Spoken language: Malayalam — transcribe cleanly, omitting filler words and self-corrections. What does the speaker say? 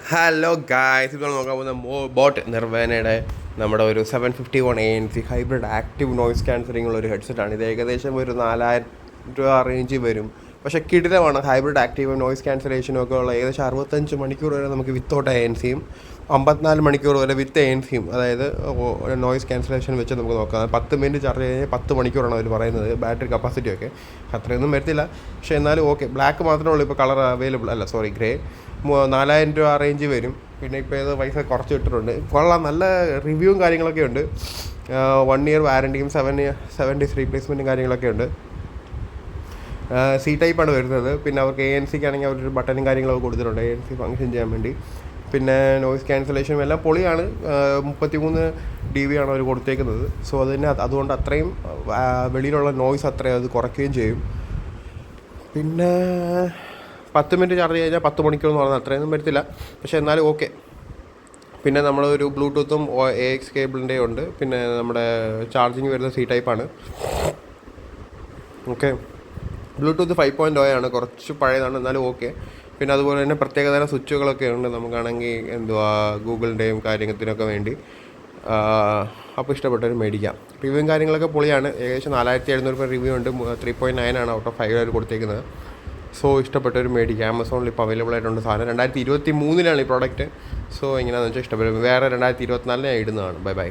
ഹലോ ഗായ്സ്, ഇപ്പോൾ നോക്കാൻ പോകുന്ന ബോട്ട് നിർവേനയുടെ നമ്മുടെ ഒരു 751 ANC hybrid active noise cancelling ഉള്ള ഒരു ഹെഡ്സെറ്റാണ്. ഇത് ഏകദേശം ഒരു 4000 രൂപ റേഞ്ച് വരും. പക്ഷേ കിടിലമാണ്. ഹൈബ്രിഡ് ആക്റ്റീവ് നോയ്സ് ക്യാൻസലേഷനും ഒക്കെ ഉള്ള ഏകദേശം 65 മണിക്കൂർ വരെ നമുക്ക് വിത്തൗട്ട് ANC-യും 54 മണിക്കൂർ വരെ വിത്ത് ANC-യും, അതായത് നോയ്സ് ക്യാൻസലേഷൻ വെച്ച് നമുക്ക് നോക്കാം. 10 മിനിറ്റ് ചാർജ് കഴിഞ്ഞാൽ 10 മണിക്കൂറാണ് അവർ പറയുന്നത്. ബാറ്ററി കപ്പാസിറ്റി ഒക്കെ അത്രയൊന്നും വരത്തില്ല, പക്ഷേ എന്നാലും ഓക്കെ. ബ്ലാക്ക് മാത്രമേ ഉള്ളൂ ഇപ്പോൾ കളർ അവൈലബിൾ അല്ല, സോറി ഗ്രേ. 4000 രൂപ റേഞ്ച് വരും. പിന്നെ ഇപ്പോൾ ഇത് പൈസ കുറച്ച് ഇട്ടിട്ടുണ്ട്. കൊള്ളാം, നല്ല റിവ്യൂവും കാര്യങ്ങളൊക്കെ ഉണ്ട്. 1 ഇയർ വാറൻറ്റിയും 7 ഡേയ്സ് റീപ്ലേസ്മെൻറ്റും കാര്യങ്ങളൊക്കെ ഉണ്ട്. C-ടൈപ്പാണ് വരുന്നത്. പിന്നെ അവർക്ക് ANC ആണെങ്കിൽ അവരൊരു ബട്ടനും കാര്യങ്ങളൊക്കെ കൊടുത്തിട്ടുണ്ട് ANC ഫങ്ഷൻ ചെയ്യാൻ വേണ്ടി. പിന്നെ നോയ്സ് ക്യാൻസലേഷനും എല്ലാം പൊളിയാണ്. 33 dB ആണ് അവർ കൊടുത്തേക്കുന്നത്. സോ അതുകൊണ്ട് അത്രയും വെളിയിലുള്ള നോയ്സ് അത്രയും അത് കുറയ്ക്കുകയും ചെയ്യും. പിന്നെ 10 മിനിറ്റ് ചാർജ് കഴിഞ്ഞാൽ 10 മണിക്കൂർ എന്ന് പറഞ്ഞാൽ അത്രയൊന്നും വരത്തില്ല, പക്ഷേ എന്നാലും ഓക്കെ. പിന്നെ നമ്മളൊരു ബ്ലൂടൂത്തും AX കേബിളിൻ്റെ ഉണ്ട്. പിന്നെ നമ്മുടെ ചാർജിങ് വരുന്ന C-ടൈപ്പാണ്. ഓക്കെ, ബ്ലൂടൂത്ത് 5.0 ആണ്, കുറച്ച് പഴയതാണ്, എന്നാലും ഓക്കെ. പിന്നെ അതുപോലെ തന്നെ പ്രത്യേകതരം സ്വിച്ചുകളൊക്കെ ഉണ്ട് നമുക്കാണെങ്കിൽ, ഗൂഗിളിൻ്റെയും കാര്യത്തിനൊക്കെ വേണ്ടി. അപ്പോൾ ഇഷ്ടപ്പെട്ടവർ മേടിക്കാം. റിവ്യൂവും കാര്യങ്ങളൊക്കെ പൊളിയാണ്. ഏകദേശം 4700 രൂപ റിവ്യൂ ഉണ്ട്. 3.9 ആണ് ഔട്ട് ഓഫ് 5 അവർ കൊടുത്തേക്കുന്നത്. സോ ഇഷ്ടപ്പെട്ടവർ മേടിക്കാം. ആമസോണിൽ ഇപ്പോൾ അവൈലബിൾ ആയിട്ടുണ്ട് സാധനം. 2023 ഈ പ്രോഡക്റ്റ്. സോ എങ്ങനെയാണെന്ന് വെച്ചാൽ ഇഷ്ടപ്പെടും. വേറെ 2024 ഞാൻ ഇടുന്നതാണ്. ബൈ.